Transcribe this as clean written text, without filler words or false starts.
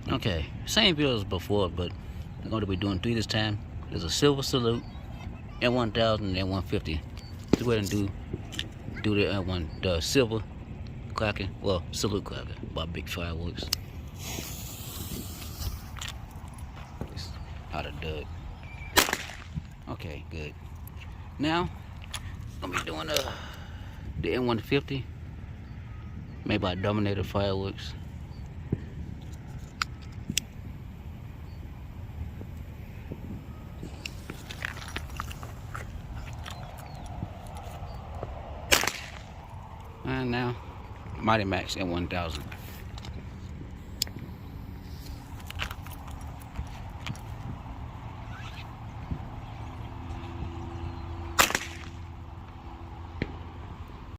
Okay, same build as before, but I'm going to be doing 3 this time. There's a silver salute, M1000, and M150. Let's go ahead and do the silver clacker, well, salute clacker by Big Fireworks. It's out of dud. Okay, good. Now I'm gonna be doing the M150 made by Dominator Fireworks. And now Mighty Max M1000.